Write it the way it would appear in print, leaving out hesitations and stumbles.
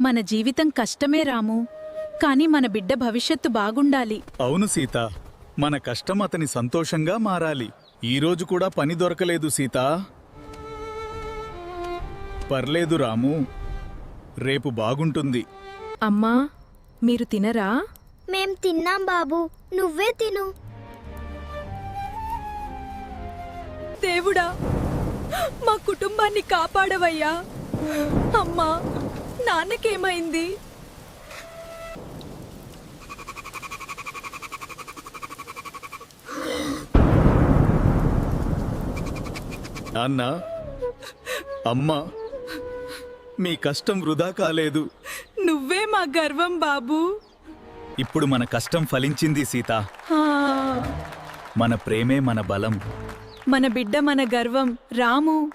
మన జీవితం కష్టమే రాము, కాని మన బిడ్డ భవిష్యత్తు బాగుండాలి. అవును సీత, మన కష్టం అతని సంతోషంగా మారాలి. ఈరోజు కూడా పని దొరకలేదు సీత. పర్లేదు రాము, రేపు బాగుంటుంది. అమ్మా, మీరు తినరా? మేం తిన్నాం బాబు, నువ్వే తిను. దేవుడా, మా కుటుంబాన్ని కాపాడవయ్యా. అమ్మా, నాన్నకేమైంది? నాన్న, అమ్మ, మీ కష్టం వృధా కాలేదు. నువ్వే మా గర్వం బాబూ. ఇప్పుడు మన కష్టం ఫలించింది సీత. ఆ, మన ప్రేమే మన బలం. మన బిడ్డ మన గర్వం రాము.